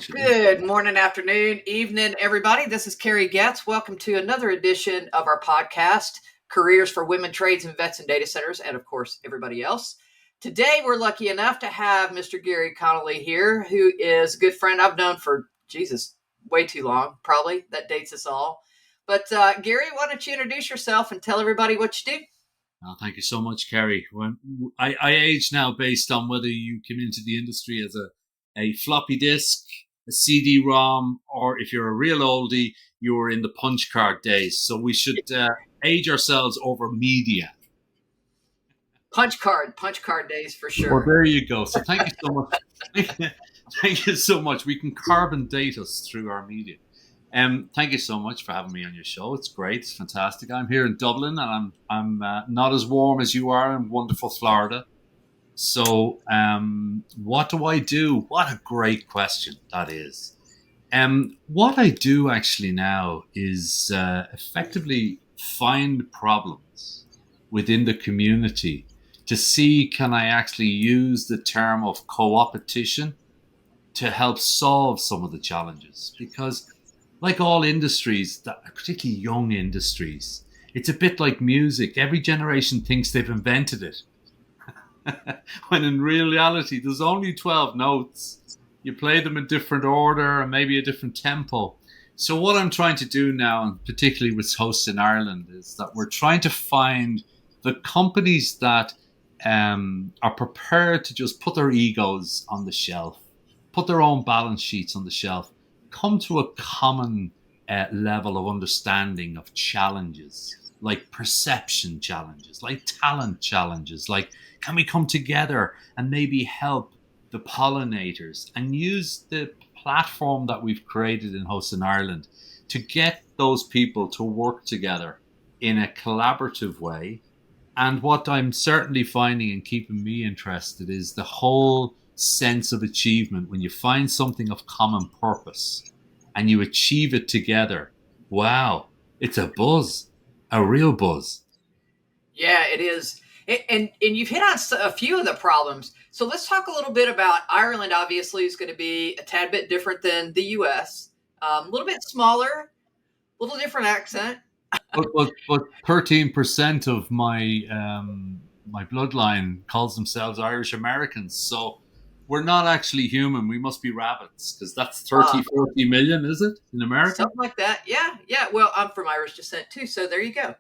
unfortunately. Good morning, afternoon, evening, everybody. This is Carrie Getz. Welcome to another edition of our podcast, Careers for Women, Trades, and Vets and Data Centers, and of course, everybody else. Today, we're lucky enough to have Mr. Garry Connolly here, who is a good friend I've known for, way too long, probably. That dates us all. But Garry, why don't you introduce yourself and tell everybody what you do? Oh, thank you so much, Carrie. I age now based on whether you came into the industry as a floppy disk, a CD-ROM, or if you're a real oldie, you were in the punch card days. So we should age ourselves over media. Punch card days for sure. Well, there you go. So thank you so much. Thank you so much. We can carbon date us through our media. Thank you so much for having me on your show. It's great. It's fantastic. I'm here in Dublin, and I'm not as warm as you are in wonderful Florida. So, what do I do? What a great question that is. What I do actually now is effectively find problems within the community to see, can I actually use the term of co-opetition to help solve some of the challenges? Because like all industries, particularly young industries, it's a bit like music. Every generation thinks they've invented it. When in reality, there's only 12 notes. You play them in different order and maybe a different tempo. So what I'm trying to do now, and particularly with hosts in Ireland, is that we're trying to find the companies that are prepared to just put their egos on the shelf, put their own balance sheets on the shelf, come to a common level of understanding of challenges, like perception challenges, like talent challenges, like can we come together and maybe help the pollinators and use the platform that we've created in Hosts in Ireland to get those people to work together in a collaborative way. And what I'm certainly finding and keeping me interested is the whole sense of achievement when you find something of common purpose and you achieve it together. Wow, it's a buzz, a real buzz. Yeah, it is. And you've hit on a few of the problems. So let's talk a little bit about Ireland. Obviously, is going to be a tad bit different than the U.S. A little bit smaller, a little different accent. But 13% of my my bloodline calls themselves Irish Americans. So we're not actually human. We must be rabbits, because that's 40 million, is it, in America? Something like that. Yeah. Well, I'm from Irish descent too, so there you go.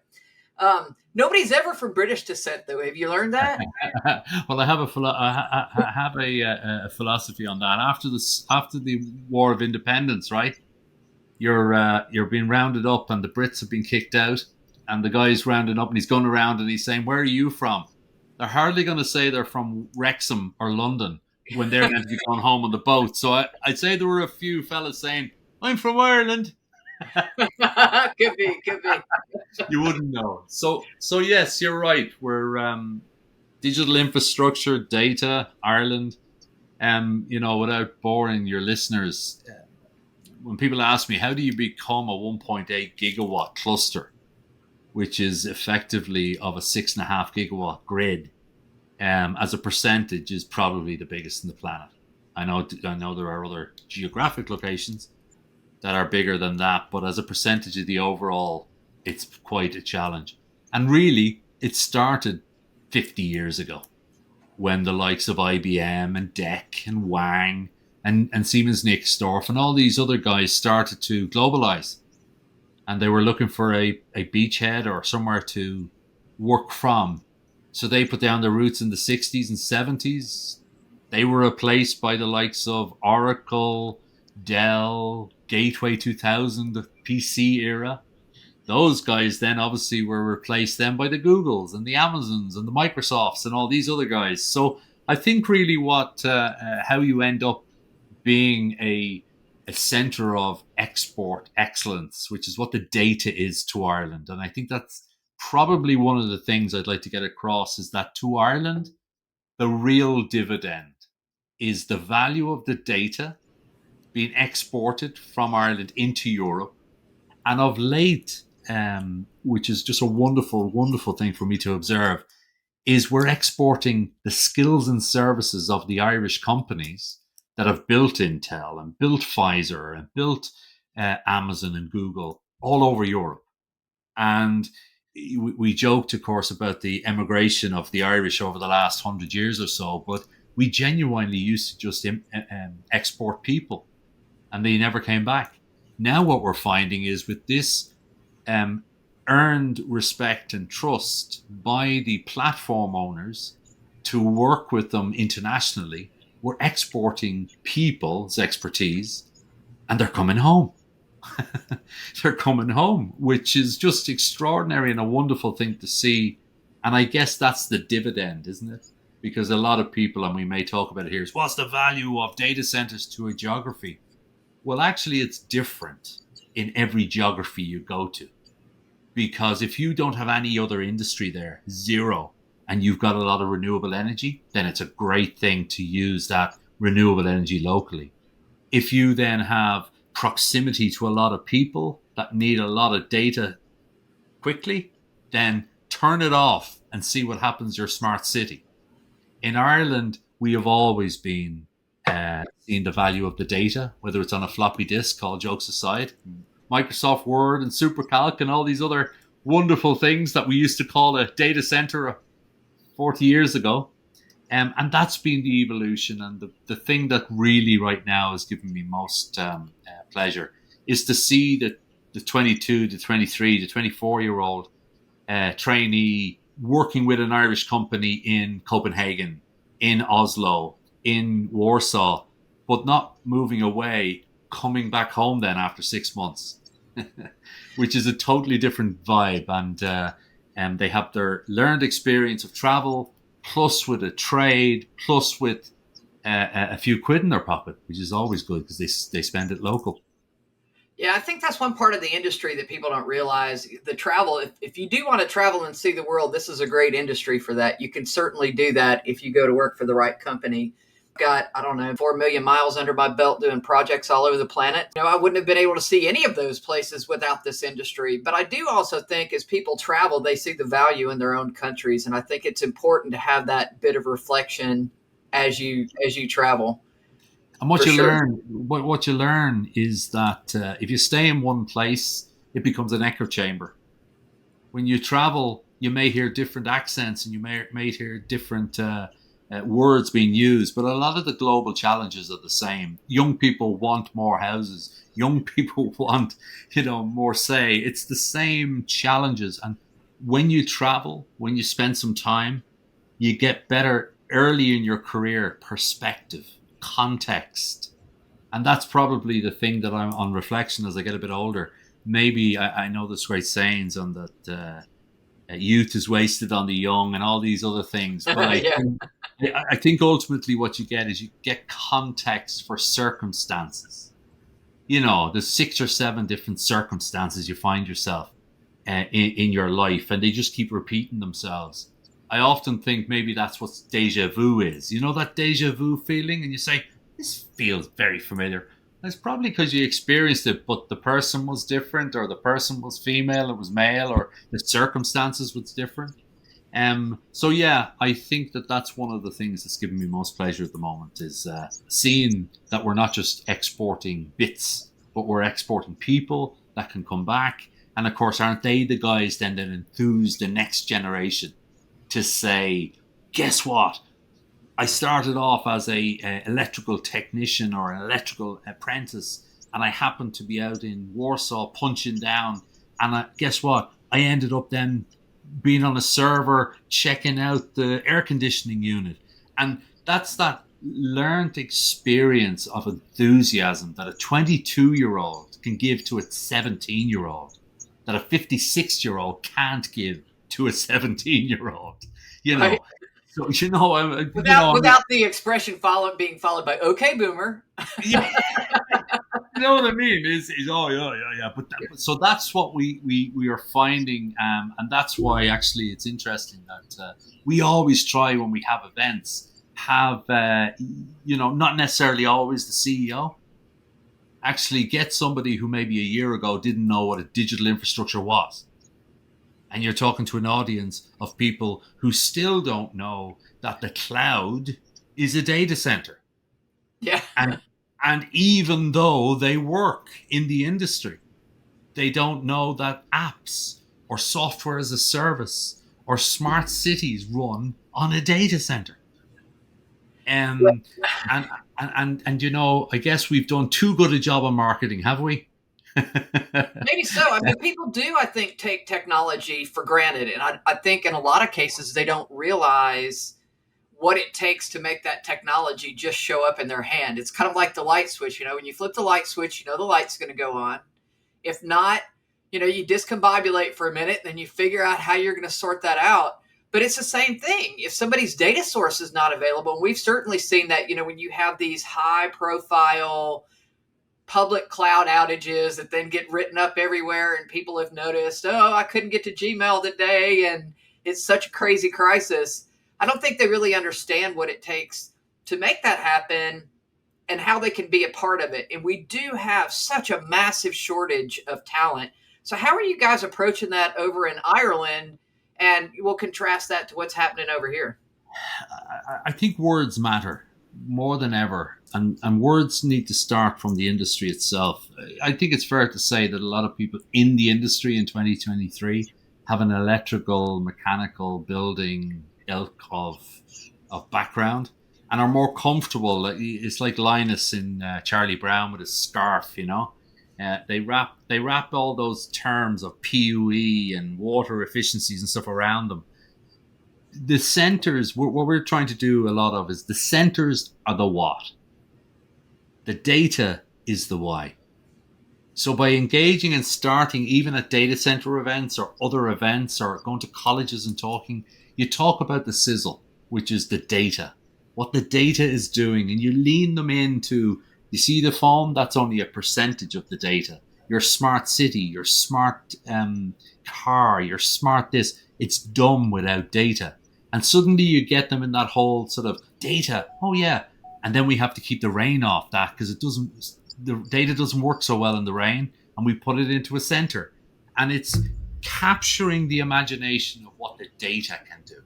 Nobody's ever from British descent, though. Have you learned that? Well, I have a philosophy on that. After the War of Independence, right? You're being rounded up, and the Brits have been kicked out, and the guy's rounding up, and he's going around, and he's saying, "Where are you from?" They're hardly going to say they're from Wrexham or London when they're meant to be going home on the boat. So I'd say there were a few fellas saying, "I'm from Ireland." Could be. You wouldn't know. So yes, you're right. We're digital infrastructure, data, Ireland. Without boring your listeners, when people ask me, how do you become a 1.8 gigawatt cluster, which is effectively of a 6.5 gigawatt grid, as a percentage is probably the biggest in the planet. I know there are other geographic locations that are bigger than that, but as a percentage of the overall, it's quite a challenge. And really, it started 50 years ago when the likes of IBM and DEC and Wang and Siemens Nixdorf and all these other guys started to globalize. And they were looking for a beachhead or somewhere to work from. So they put down their roots in the 60s and 70s. They were replaced by the likes of Oracle, Dell, Gateway 2000, the PC era. Those guys then obviously were replaced then by the Googles and the Amazons and the Microsofts and all these other guys. So I think really how you end up being a center of export excellence, which is what the data is to Ireland. And I think that's probably one of the things I'd like to get across, is that to Ireland, the real dividend is the value of the data being exported from Ireland into Europe. And of late, which is just a wonderful, wonderful thing for me to observe, is we're exporting the skills and services of the Irish companies that have built Intel and built Pfizer and built Amazon and Google all over Europe. And we joked, of course, about the emigration of the Irish over the last 100 years or so, but we genuinely used to just export people, and they never came back. Now what we're finding is with this earned respect and trust by the platform owners to work with them internationally, we're exporting people's expertise, and they're coming home. They're coming home, which is just extraordinary and a wonderful thing to see. And I guess that's the dividend, isn't it? Because a lot of people, and we may talk about it here, is what's the value of data centers to a geography? Well, actually, it's different in every geography you go to. Because if you don't have any other industry there, zero, and you've got a lot of renewable energy, then it's a great thing to use that renewable energy locally. If you then have proximity to a lot of people that need a lot of data quickly, then turn it off and see what happens to your smart city. In Ireland, we have always been seeing the value of the data, whether it's on a floppy disk, all jokes aside, Microsoft Word and SuperCalc and all these other wonderful things that we used to call a data center 40 years ago. And that's been the evolution. And the thing that really right now is giving me most pleasure is to see that the 22, the 23, the 24-year-old trainee working with an Irish company in Copenhagen, in Oslo, in Warsaw, but not moving away, coming back home then after 6 months, which is a totally different vibe. And they have their learned experience of travel, plus with a trade, plus with a few quid in their pocket, which is always good because they spend it local. Yeah, I think that's one part of the industry that people don't realize. The travel, if you do want to travel and see the world, this is a great industry for that. You can certainly do that if you go to work for the right company. Got, I don't know, 4 million miles under my belt doing projects all over the planet. I wouldn't have been able to see any of those places without this industry. But I do also think as people travel, they see the value in their own countries. And I think it's important to have that bit of reflection as you travel. And what you learn is that if you stay in one place, it becomes an echo chamber. When you travel, you may hear different accents and you may hear different words being used, but a lot of the global challenges are the same. Young people want more houses. Young people want, more say. It's the same challenges. And when you travel, when you spend some time, you get better early in your career perspective, context. And that's probably the thing that I'm on reflection as I get a bit older. Maybe I know there's great sayings on that youth is wasted on the young and all these other things. But I think ultimately what you get is you get context for circumstances. There's 6 or 7 different circumstances you find yourself in your life, and they just keep repeating themselves. I often think maybe that's what deja vu is. That deja vu feeling, and you say, this feels very familiar. It's probably because you experienced it, but the person was different, or the person was female, or was male, or the circumstances was different. So yeah, I think that's one of the things that's giving me most pleasure at the moment is seeing that we're not just exporting bits, but we're exporting people that can come back. And of course, aren't they the guys then that enthuse the next generation to say, guess what? I started off as a electrical technician or an electrical apprentice, and I happened to be out in Warsaw punching down. And guess what? I ended up then being on a server, checking out the air conditioning unit. And that's that learned experience of enthusiasm that a 22-year-old can give to a 17-year-old, that a 56-year-old can't give to a 17-year-old. Right. So without the expression being followed by "Okay, boomer." Yeah. You know what I mean? Is oh yeah. But so that's what we are finding, and that's why actually it's interesting that we always try when we have events have not necessarily always the CEO. Actually, get somebody who maybe a year ago didn't know what a digital infrastructure was. And you're talking to an audience of people who still don't know that the cloud is a data center. Yeah. And even though they work in the industry, they don't know that apps or software as a service or smart cities run on a data center. Um, and, and I guess we've done too good a job of marketing, have we? Maybe so. I mean, people do, I think, take technology for granted. And I think in a lot of cases, they don't realize what it takes to make that technology just show up in their hand. It's kind of like the light switch. When you flip the light switch, the light's going to go on. If not, you discombobulate for a minute, then you figure out how you're going to sort that out. But it's the same thing. If somebody's data source is not available, and we've certainly seen that, when you have these high profile public cloud outages that then get written up everywhere and people have noticed, oh, I couldn't get to Gmail today and it's such a crazy crisis. I don't think they really understand what it takes to make that happen and how they can be a part of it. And we do have such a massive shortage of talent. So how are you guys approaching that over in Ireland? And we'll contrast that to what's happening over here. I think words matter more than ever, and words need to start from the industry itself. I think it's fair to say that a lot of people in the industry in 2023 have an electrical, mechanical, building ilk of background and are more comfortable. It's like Linus in Charlie Brown with his scarf, they wrap all those terms of PUE and water efficiencies and stuff around them. The centers, what we're trying to do a lot of is the centers are the what. The data is the why. So by engaging and starting even at data center events or other events or going to colleges and talking, you talk about the sizzle, which is the data, what the data is doing. And you lean them into, you see the phone, that's only a percentage of the data. Your smart city, your smart car, your smart this, it's dumb without data. And suddenly you get them in that whole sort of data. Oh yeah. And then we have to keep the rain off that because the data doesn't work so well in the rain. And we put it into a center. And it's capturing the imagination of what the data can do.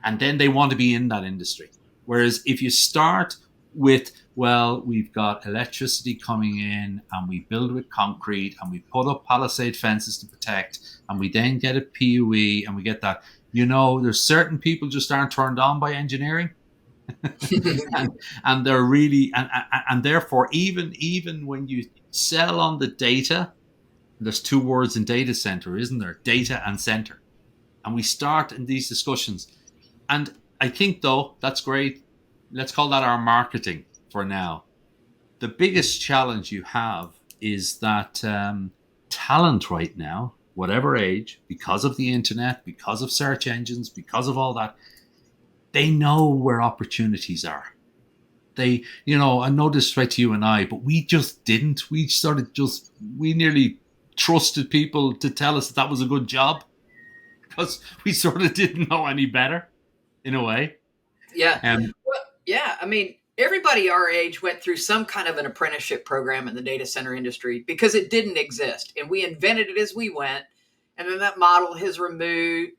And then they want to be in that industry. Whereas if you start with, well, we've got electricity coming in and we build with concrete and we put up palisade fences to protect and we then get a PUE and we get that. There's certain people just aren't turned on by engineering. and they're really and therefore even when you sell on the data, there's two words in data center, isn't there? Data and center. And we start in these discussions. And I think though, that's great. Let's call that our marketing for now. The biggest challenge you have is that talent right now, whatever age, because of the internet, because of search engines, because of all that, they know where opportunities are. They, I know this right to you and I, but we just didn't. We nearly trusted people to tell us that was a good job because we sort of didn't know any better in a way. Yeah. Well, yeah. I mean, everybody our age went through some kind of an apprenticeship program in the data center industry because it didn't exist. And we invented it as we went. And then that model has removed,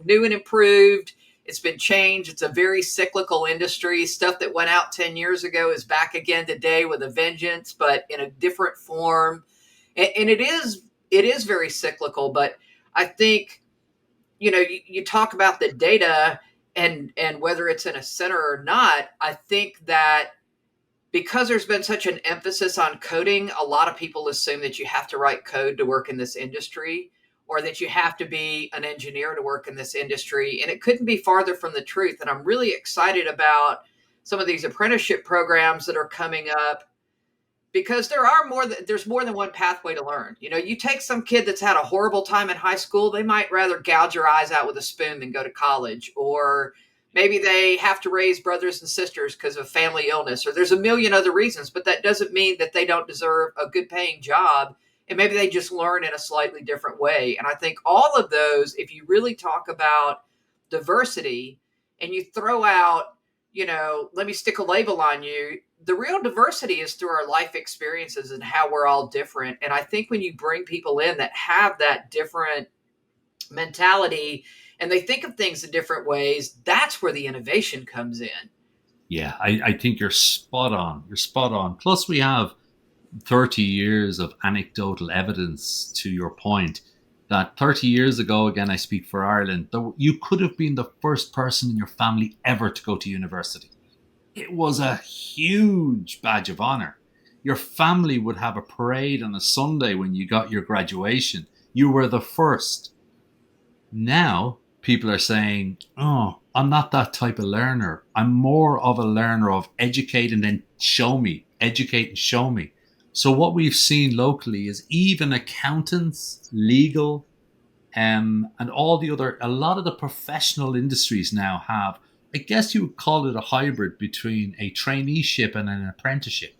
new and improved. It's been changed. It's a very cyclical industry. Stuff that went out 10 years ago is back again today with a vengeance, but in a different form. And it is very cyclical. But I think, you talk about the data and whether it's in a center or not. I think that because there's been such an emphasis on coding, a lot of people assume that you have to write code to work in this industry or that you have to be an engineer to work in this industry. And it couldn't be farther from the truth. And I'm really excited about some of these apprenticeship programs that are coming up because there's more than one pathway to learn. You take some kid that's had a horrible time in high school, they might rather gouge your eyes out with a spoon than go to college, or maybe they have to raise brothers and sisters because of family illness, or there's a million other reasons, but that doesn't mean that they don't deserve a good paying job. And maybe they just learn in a slightly different way. And I think all of those, if you really talk about diversity and you throw out, let me stick a label on you, the real diversity is through our life experiences and how we're all different. And I think when you bring people in that have that different mentality and they think of things in different ways, that's where the innovation comes in. Yeah, I think you're spot on. You're spot on. Plus, we have 30 years of anecdotal evidence to your point that 30 years ago, again, I speak for Ireland, you could have been the first person in your family ever to go to university. It was a huge badge of honor. Your family would have a parade on a Sunday when you got your graduation. You were the first. Now people are saying, oh, I'm not that type of learner. I'm more of a learner of educate and then show me, educate and show me. So what we've seen locally is even accountants, legal, and all the other, a lot of the professional industries now have, I guess you would call it a hybrid between a traineeship and an apprenticeship.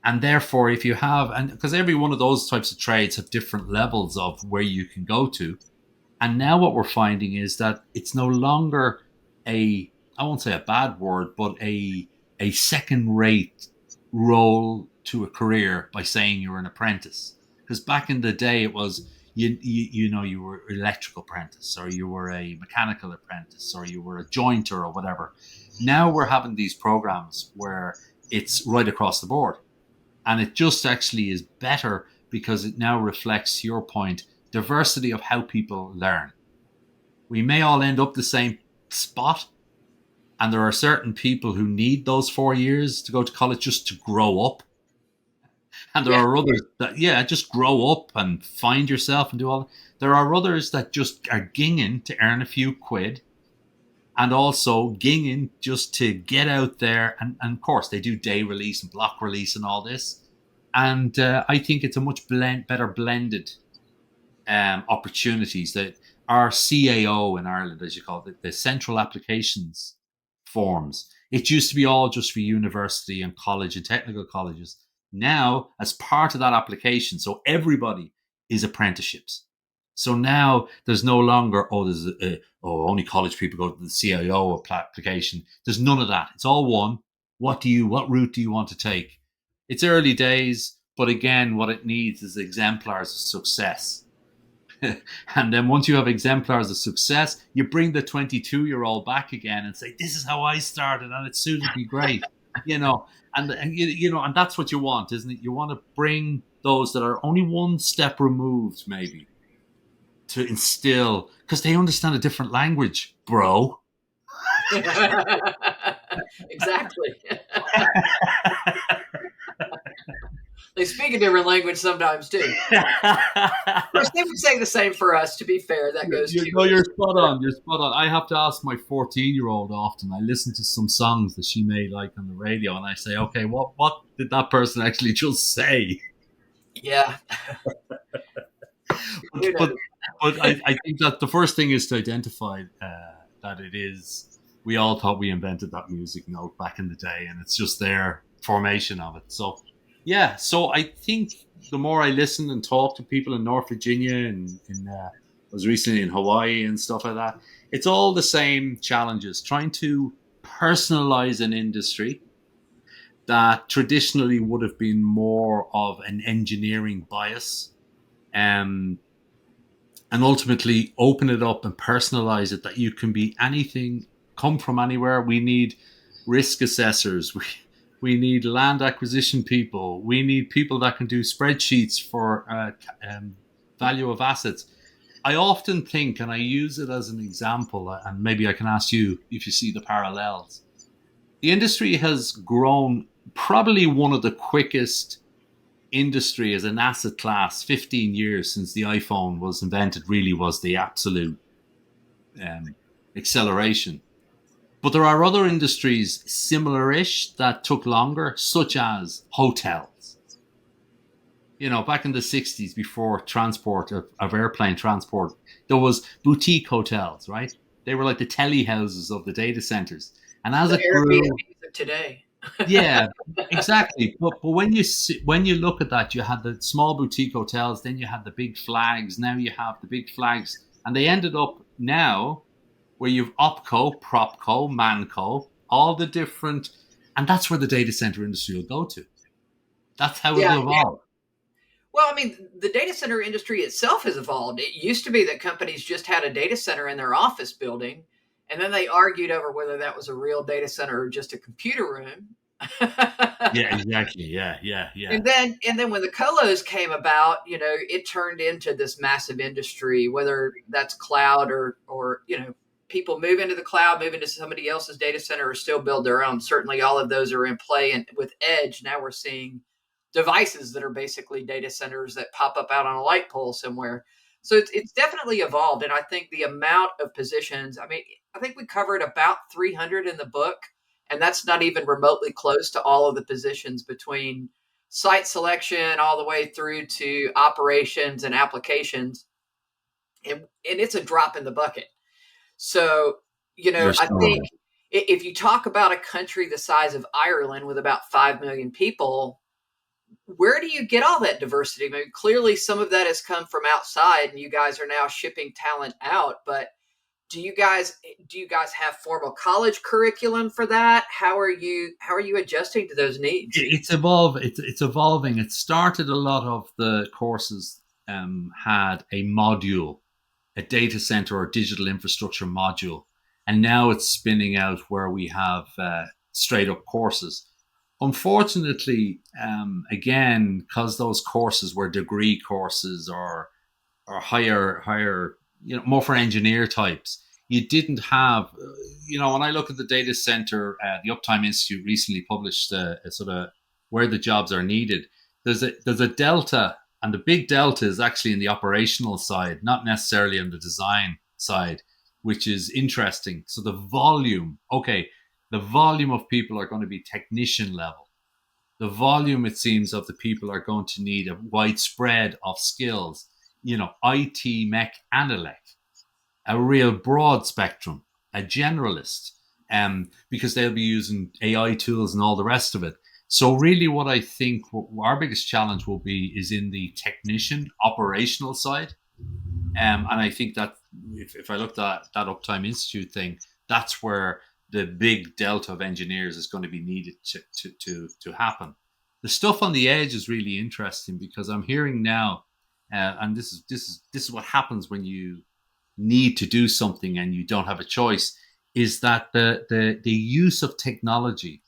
And therefore, if you have, and because every one of those types of trades have different levels of where you can go to, and now what we're finding is that it's no longer a, I won't say a bad word, but a second rate role to a career by saying you're an apprentice. Because back in the day, it was you were electrical apprentice, or you were a mechanical apprentice, or you were a jointer, or whatever. Now we're having these programs where it's right across the board, and it just actually is better because it now reflects your point, diversity of how people learn. We may all end up the same spot, and there are certain people who need those 4 years to go to college just to grow up. And there Yeah. are others that, yeah, just grow up and find yourself and do all. There are others that just are ginging to earn a few quid, and also ginging just to get out there. And of course, they do day release and block release and all this. And I think it's a much better blended opportunities that our CAO in Ireland, as you call it, the Central Applications Forms. It used to be all just for university and college and technical colleges. Now, as part of that application, so everybody is apprenticeships. So now there's no longer, only college people go to the CIO application. There's none of that. It's all one. What route do you want to take? It's early days, but again, what it needs is exemplars of success. And then once you have exemplars of success, you bring the 22-year-old back again and say, "This is how I started, and it suited me great." You know, and that's what you want, isn't it? You want to bring those that are only one step removed, maybe, to instill, because they understand a different language, bro. Exactly. They speak a different language sometimes too. Of course, they would say the same for us. To be fair, that goes to. You're spot on. You're spot on. I have to ask my 14-year-old often. I listen to some songs that she may like on the radio, and I say, "Okay, what did that person actually just say?" Yeah. but I think that the first thing is to identify that it is. We all thought we invented that music note back in the day, and it's just their formation of it. So, yeah. So I think the more I listen and talk to people in North Virginia and was recently in Hawaii and stuff like that, it's all the same challenges. Trying to personalize an industry that traditionally would have been more of an engineering bias. Um, and ultimately open it up and personalize it that you can be anything, come from anywhere. We need risk assessors. We need land acquisition people. We need people that can do spreadsheets for value of assets. I often think, and I use it as an example, and maybe I can ask you if you see the parallels. The industry has grown probably one of the quickest industry as an asset class. 15 years since the iPhone was invented really was the absolute um, acceleration. But there are other industries similar-ish that took longer, such as hotels. You know, back in the 60s, before transport of airplane transport, there was boutique hotels, right? They were like the telly houses of the data centers. And as The it grew, Airbnbs of today. yeah, exactly. But when you look at that, you had the small boutique hotels, then you had the big flags. Now you have the big flags, and they ended up now where you've OpCo, PropCo, ManCo, all the different, and that's where the data center industry will go to. That's how Yeah. it'll evolve. Well, I mean, the data center industry itself has evolved. It used to be that companies just had a data center in their office building, And then they argued over whether that was a real data center or just a computer room. Yeah, exactly. Yeah, yeah, yeah. And then when the colos came about, it turned into this massive industry, whether that's cloud or people move into the cloud, move into somebody else's data center, or still build their own. Certainly all of those are in play. And with edge, now we're seeing devices that are basically data centers that pop up out on a light pole somewhere. So it's definitely evolved. And I think the amount of positions, I think we covered about 300 in the book, and that's not even remotely close to all of the positions between site selection all the way through to operations and applications. And it's a drop in the bucket. So, You're I so think right. if you talk about a country the size of Ireland with about 5 million people, where do you get all that diversity? I mean, clearly some of that has come from outside and you guys are now shipping talent out, but do you guys have formal college curriculum for that? How are you adjusting to those needs? It's evolving. It started a lot of the courses had a module, a data center or digital infrastructure module, and now it's spinning out where we have straight up courses. Unfortunately, again, because those courses were degree courses or higher, more for engineer types. You didn't have, when I look at the data center, the Uptime Institute recently published a sort of where the jobs are needed. There's a delta, and the big delta is actually in the operational side, not necessarily on the design side, which is interesting. So the volume of people are going to be technician level. The volume, it seems, of the people are going to need a widespread of skills, IT, mech, and elect, a real broad spectrum, a generalist, because they'll be using AI tools and all the rest of it. So really what I think our biggest challenge will be is in the technician operational side. And I think that if I looked at that Uptime Institute thing, that's where the big delta of engineers is going to be needed to happen. The stuff on the edge is really interesting because I'm hearing now, and this is what happens when you need to do something and you don't have a choice, is that the use of technology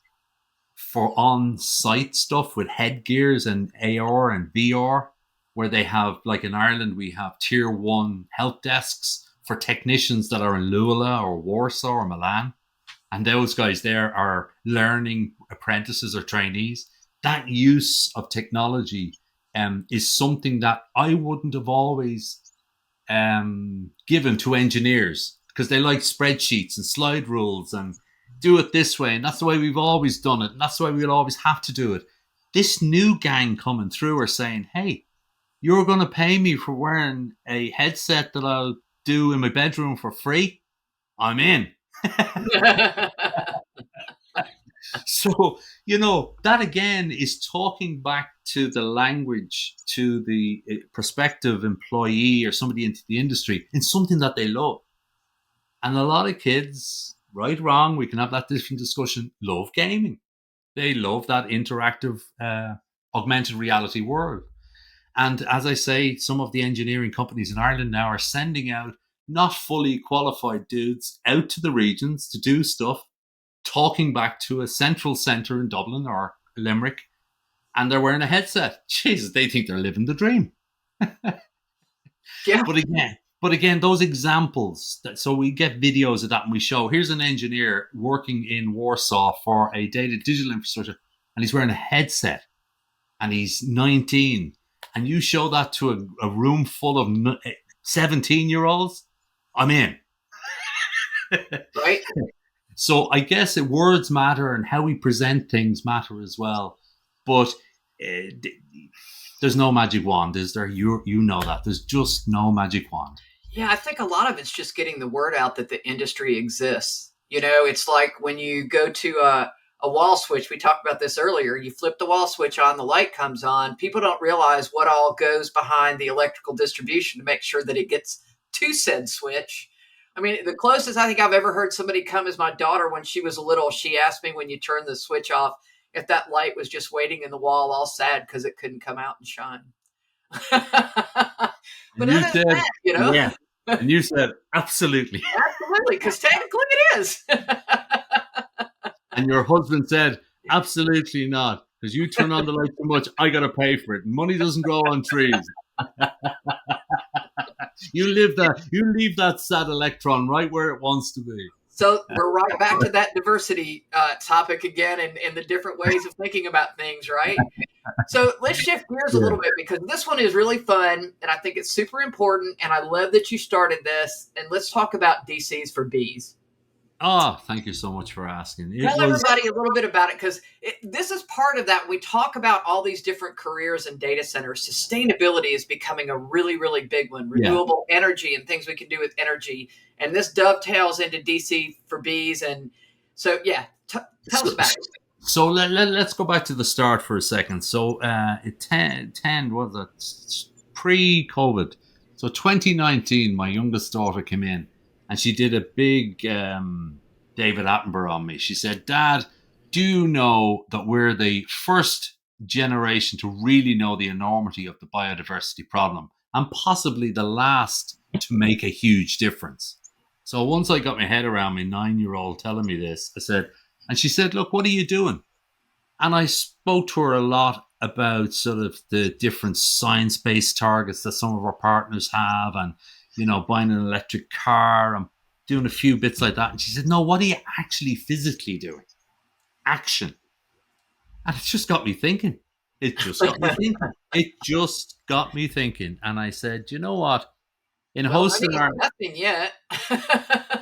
for on-site stuff with headgears and AR and VR, where they have, like in Ireland, we have tier one help desks for technicians that are in Loughla or Warsaw or Milan. And those guys there are learning apprentices or trainees. That use of technology is something that I wouldn't have always given to engineers because they like spreadsheets and slide rules and do it this way. And that's the way we've always done it. And that's the way we'll always have to do it. This new gang coming through are saying, hey, you're going to pay me for wearing a headset that I'll do in my bedroom for free. I'm in. So, that again is talking back to the language, to the prospective employee or somebody into the industry in something that they love. And a lot of kids, right, wrong, we can have that different discussion, love gaming. They love that interactive augmented reality world. And as I say, some of the engineering companies in Ireland now are sending out not fully qualified dudes out to the regions to do stuff, talking back to a central centre in Dublin or Limerick, and they're wearing a headset. Jesus, they think they're living the dream. Yeah. But again, those examples. So we get videos of that, and we show here's an engineer working in Warsaw for a digital infrastructure, and he's wearing a headset, and he's 19, and you show that to a room full of 17-year-olds. I'm in. Right. So I guess words matter and how we present things matter as well. But there's no magic wand, is there? You know that. There's just no magic wand. Yeah, I think a lot of it's just getting the word out that the industry exists. It's like when you go to a wall switch, we talked about this earlier, you flip the wall switch on, the light comes on. People don't realize what all goes behind the electrical distribution to make sure that it gets to said switch. I mean, the closest I think I've ever heard somebody come is my daughter when she was little. She asked me when you turn the switch off, if that light was just waiting in the wall all sad because it couldn't come out and shine. But And you other than said, that, yeah. And you said, absolutely. Absolutely, because technically it is. And your husband said, absolutely not. Because you turn on the light too much, I got to pay for it. Money doesn't grow on trees. You leave that sad electron right where it wants to be. So we're right back to that diversity topic again, and the different ways of thinking about things, right? So let's shift gears a little bit, because this one is really fun, and I think it's super important, and I love that you started this. And let's talk about DCs for Bs. Oh, thank you so much for asking. Tell everybody a little bit about it, because this is part of that. We talk about all these different careers in data centers. Sustainability is becoming a really, really big one. Renewable energy and things we can do with energy. And this dovetails into DC for Bs. And so, tell us about it. So let's go back to the start for a second. So what was it? Pre-COVID. So 2019, my youngest daughter came in and she did a big David Attenborough on me. She said, Dad, do you know that we're the first generation to really know the enormity of the biodiversity problem, and possibly the last to make a huge difference? So once I got my head around my 9-year-old telling me this, I said, and she said, look, what are you doing? And I spoke to her a lot about sort of the different science-based targets that some of our partners have, and, buying an electric car and doing a few bits like that. And she said, no, what are you actually physically doing? Action. And it just got me thinking. It just got me thinking. And I said, you know what? Hosting our nothing yet. And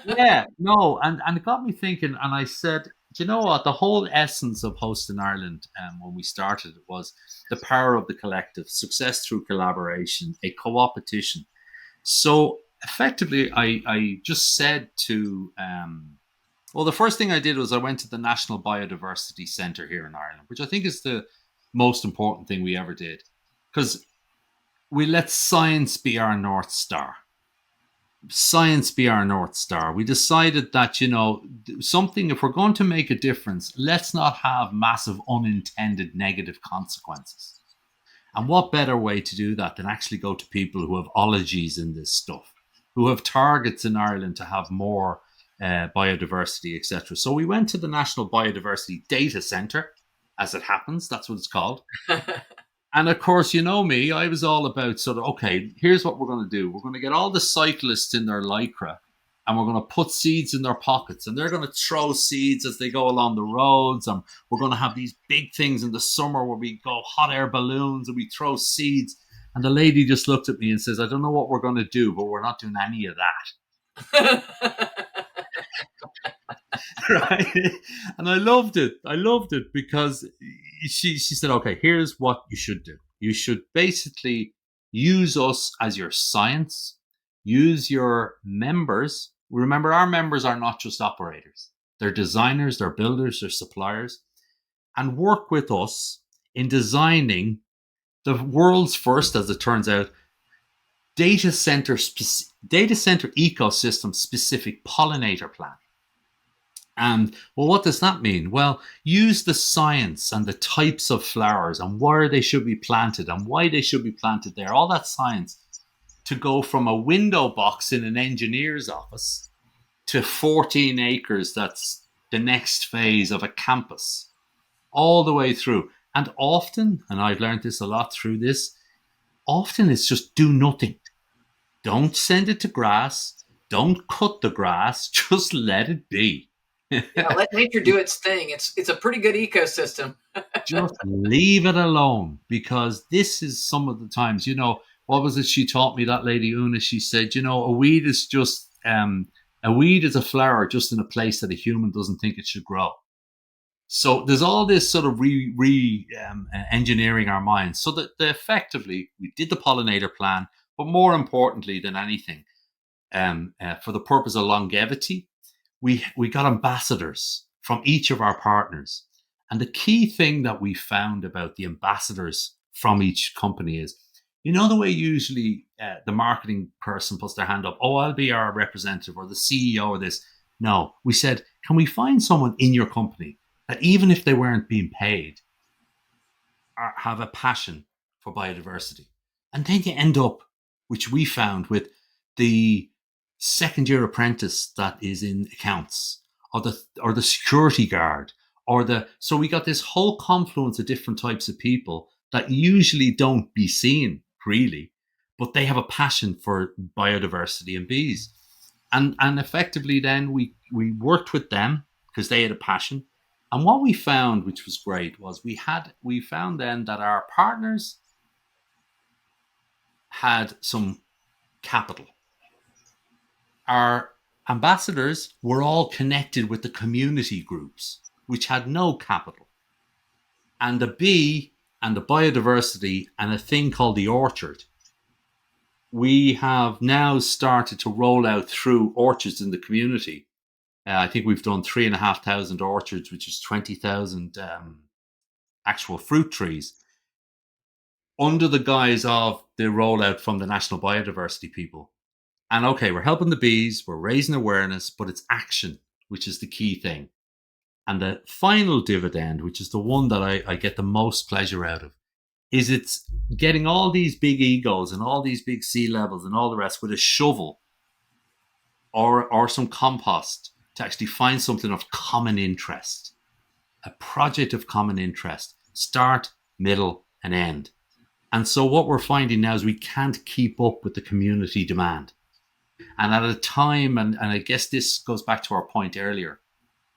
it got me thinking. And I said, do you know what? The whole essence of Hosting Ireland, when we started, it was the power of the collective, success through collaboration, a co-opetition. So effectively, I just said to, the first thing I did was I went to the National Biodiversity Centre here in Ireland, which I think is the most important thing we ever did, because we let science be our North Star. Science be our North Star. We decided that, something, if we're going to make a difference, let's not have massive unintended negative consequences. And what better way to do that than actually go to people who have ologies in this stuff, who have targets in Ireland to have more biodiversity, etc. So we went to the National Biodiversity Data Centre, as it happens. That's what it's called. And of course, you know me, I was all about sort of, okay, here's what we're going to do. We're going to get all the cyclists in their Lycra, and we're going to put seeds in their pockets, and they're going to throw seeds as they go along the roads. And we're going to have these big things in the summer where we go hot air balloons and we throw seeds. And the lady just looked at me and says, I don't know what we're going to do, but we're not doing any of that. Right? And I loved it because she said, okay, here's what you should do. You should basically use us as your science, use your members. Remember, our members are not just operators. They're designers, they're builders, they're suppliers, and work with us in designing the world's first, as it turns out, data center ecosystem specific pollinator plan. And what does that mean? Well, use the science and the types of flowers and where they should be planted and why they should be planted there, all that science, to go from a window box in an engineer's office to 14 acres. That's the next phase of a campus, all the way through. And often, and I've learned this a lot through this, often it's just do nothing. Don't send it to grass. Don't cut the grass. Just let it be. Let nature do its thing. It's a pretty good ecosystem. Just leave it alone, because this is some of the times, what was it she taught me, that lady Una? She said, a weed is just a weed is a flower just in a place that a human doesn't think it should grow. So there's all this sort of engineering our minds, so that effectively we did the pollinator plan, but more importantly than anything, for the purpose of longevity, we got ambassadors from each of our partners. And the key thing that we found about the ambassadors from each company is, the way usually the marketing person puts their hand up, oh, I'll be our representative, or the CEO or this. No, we said, can we find someone in your company that, even if they weren't being paid, have a passion for biodiversity? And then you end up, which we found, with the second-year apprentice that is in accounts, or the security guard, so we got this whole confluence of different types of people that usually don't be seen really, but they have a passion for biodiversity and bees. And effectively then we worked with them because they had a passion. And what we found, which was great, was we found then that our partners had some capital. Our ambassadors were all connected with the community groups, which had no capital. And the bee and the biodiversity and a thing called the orchard, we have now started to roll out through orchards in the community. I think we've done 3,500 orchards, which is 20,000 actual fruit trees, under the guise of the rollout from the National Biodiversity people. And okay, we're helping the bees, we're raising awareness, but it's action, which is the key thing. And the final dividend, which is the one that I get the most pleasure out of, is it's getting all these big egos and all these big sea levels and all the rest with a shovel or some compost to actually find something of common interest, a project of common interest, start, middle, and end. And so what we're finding now is we can't keep up with the community demand. And at a time, and I guess this goes back to our point earlier,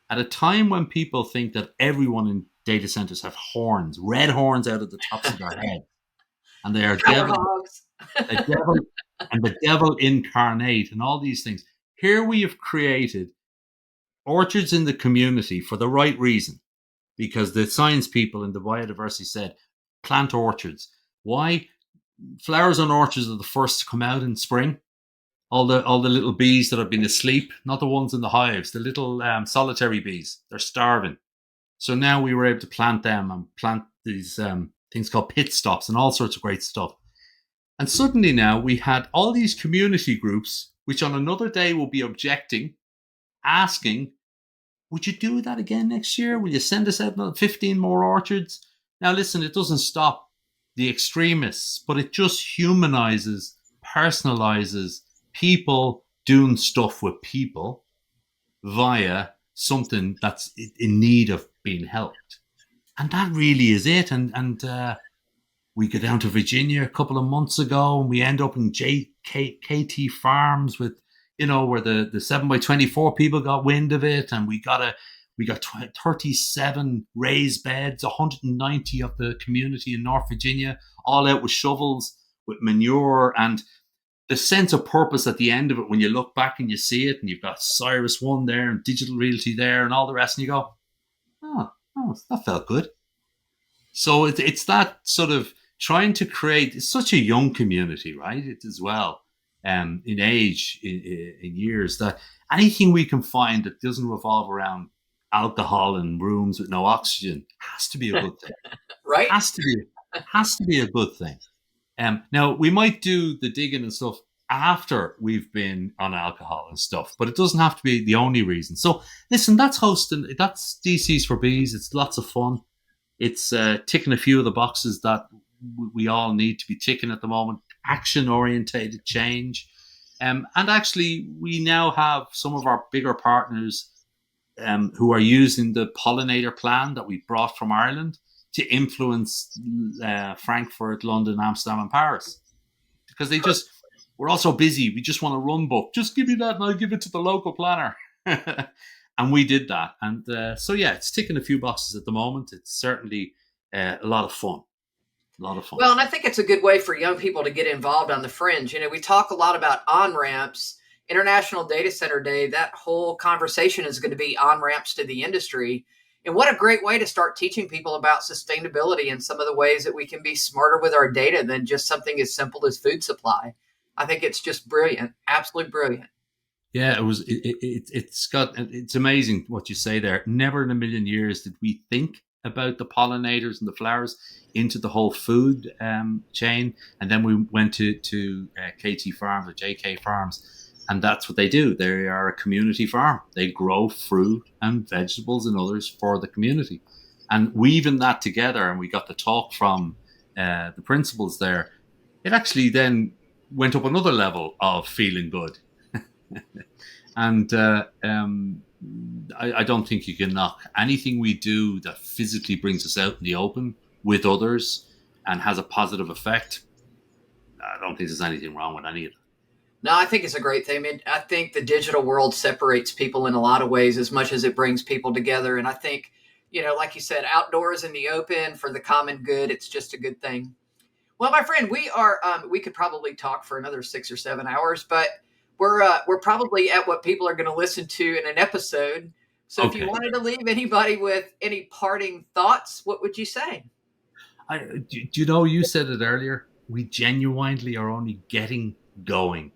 at a time when people think that everyone in data centers have horns, red horns out of the tops of their head, and they are the devil incarnate, and all these things. Here we have created orchards in the community for the right reason, because the science people in the biodiversity said, plant orchards. Why? Flowers on orchards are the first to come out in spring. All the little bees that have been asleep, not the ones in the hives, the little solitary bees, they're starving. So now we were able to plant them and plant these things called pit stops and all sorts of great stuff. And suddenly now we had all these community groups, which on another day will be objecting, asking, would you do that again next year? Will you send us out 15 more orchards? Now listen, it doesn't stop the extremists, but it just humanizes, personalizes people doing stuff with people via something that's in need of being helped. And that really is it. And we go down to Virginia a couple of months ago and we end up in KT Farms with, where the 7x24 people got wind of it. And we got 37 raised beds, 190 of the community in North Virginia, all out with shovels, with manure, and the sense of purpose at the end of it, when you look back and you see it, and you've got Cyrus One there and Digital Realty there and all the rest, and you go, oh, that felt good. So it's that sort of trying to create, it's such a young community, right? It as well, in age, in years, that anything we can find that doesn't revolve around alcohol and rooms with no oxygen has to be a good thing. Right? Has to be a good thing. Now, we might do the digging and stuff after we've been on alcohol and stuff, but it doesn't have to be the only reason. So, listen, that's DCs for Bees. It's lots of fun. It's ticking a few of the boxes that we all need to be ticking at the moment. Action-orientated change. And actually, we now have some of our bigger partners who are using the pollinator plan that we brought from Ireland to influence Frankfurt, London, Amsterdam, and Paris. Because we're all so busy. We just want a run book. Just give me that and I'll give it to the local planner. And we did that. And so, yeah, it's ticking a few boxes at the moment. It's certainly a lot of fun. Well, and I think it's a good way for young people to get involved on the fringe. We talk a lot about on-ramps. International Data Center Day, that whole conversation is going to be on-ramps to the industry. And what a great way to start teaching people about sustainability and some of the ways that we can be smarter with our data than just something as simple as food supply. I think it's just brilliant, absolutely brilliant. Yeah, it's amazing what you say there. Never in a million years did we think about the pollinators and the flowers into the whole food chain. And then we went to KT Farms or JK Farms. And that's what they do. They are a community farm. They grow fruit and vegetables and others for the community. And weaving that together, and we got the talk from the principals there, it actually then went up another level of feeling good. And I don't think you can knock anything we do that physically brings us out in the open with others and has a positive effect. I don't think there's anything wrong with any of it. No, I think it's a great thing. I mean, I think the digital world separates people in a lot of ways as much as it brings people together. And I think, like you said, outdoors in the open for the common good, it's just a good thing. Well, my friend, we could probably talk for another 6 or 7 hours, but we're probably at what people are going to listen to in an episode. So if you Okay. wanted to leave anybody with any parting thoughts, what would you say? Do you know, you said it earlier, we genuinely are only getting going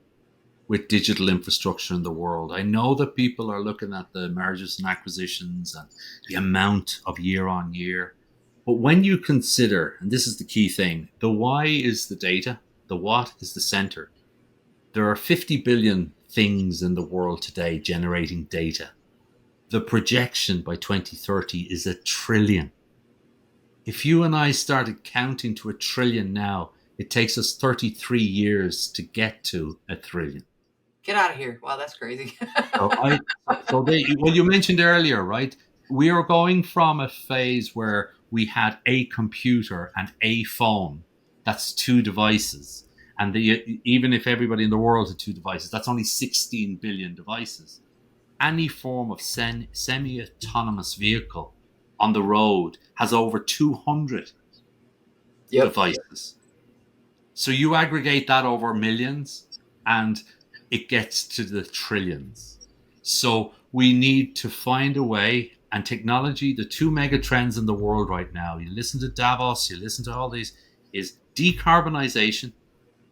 with digital infrastructure in the world. I know that people are looking at the mergers and acquisitions and the amount of year on year. But when you consider, and this is the key thing, the why is the data, the what is the center. There are 50 billion things in the world today generating data. The projection by 2030 is 1 trillion. If you and I started counting to 1 trillion now, it takes us 33 years to get to 1 trillion. Get out of here. Wow, that's crazy. So well, you mentioned earlier, right? We are going from a phase where we had a computer and a phone. That's two devices. And even if everybody in the world had two devices, that's only 16 billion devices. Any form of semi-autonomous vehicle on the road has over 200 devices. So you aggregate that over millions and it gets to the trillions. So we need to find a way, and technology, the two mega trends in the world right now, you listen to Davos, you listen to all these, is decarbonization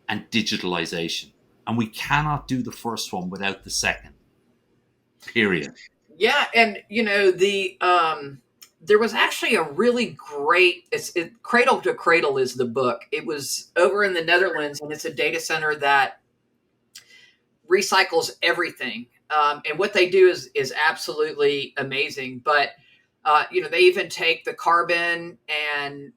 and digitalization. And we cannot do the first one without the second. Period. Yeah, and there was actually a really great Cradle to Cradle is the book. It was over in the Netherlands, and it's a data center that recycles everything. And what they do is absolutely amazing. But they even take the carbon and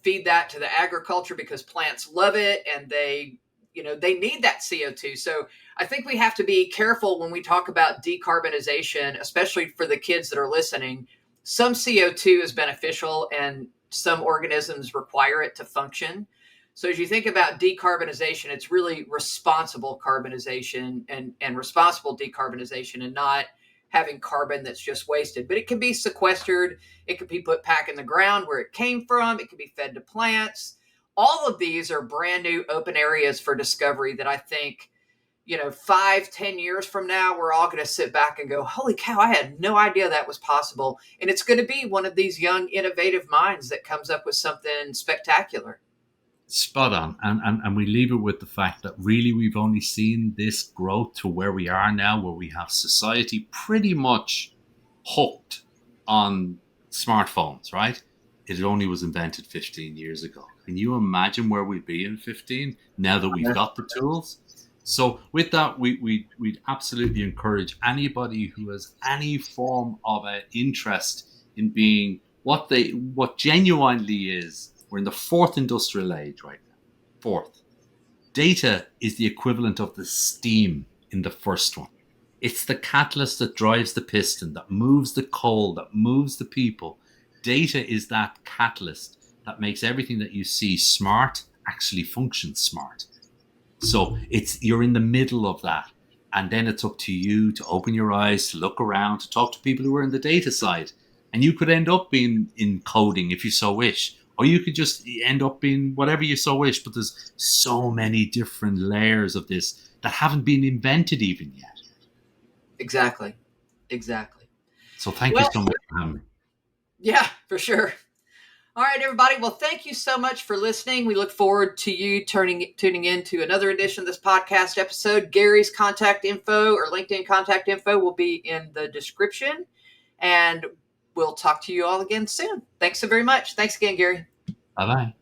feed that to the agriculture because plants love it, and they need that CO2. So I think we have to be careful when we talk about decarbonization, especially for the kids that are listening. Some CO2 is beneficial, and some organisms require it to function. So as you think about decarbonization, it's really responsible carbonization and responsible decarbonization, and not having carbon that's just wasted. But it can be sequestered. It could be put back in the ground where it came from. It can be fed to plants. All of these are brand new open areas for discovery that I think, 5-10 years from now, we're all going to sit back and go, holy cow, I had no idea that was possible. And it's going to be one of these young, innovative minds that comes up with something spectacular. Spot on. And we leave it with the fact that really we've only seen this growth to where we are now, where we have society pretty much hooked on smartphones, right? It only was invented 15 years ago. Can you imagine where we'd be in 15 now that we've got the tools? So with that, we'd absolutely encourage anybody who has any form of an interest in being what genuinely is. We're in the fourth industrial age right now. Fourth. Data is the equivalent of the steam in the first one. It's the catalyst that drives the piston, that moves the coal, that moves the people. Data is that catalyst that makes everything that you see smart actually function smart. So you're in the middle of that. And then it's up to you to open your eyes, to look around, to talk to people who are in the data side. And you could end up being in coding if you so wish. Or you could just end up being whatever you so wish. But there's so many different layers of this that haven't been invented even yet. Exactly. So thank you so much for having me. Yeah, for sure. All right, everybody. Well, thank you so much for listening. We look forward to you tuning in to another edition of this podcast episode. Garry's contact info or LinkedIn contact info will be in the description. And we'll talk to you all again soon. Thanks so very much. Thanks again, Garry. Bye-bye.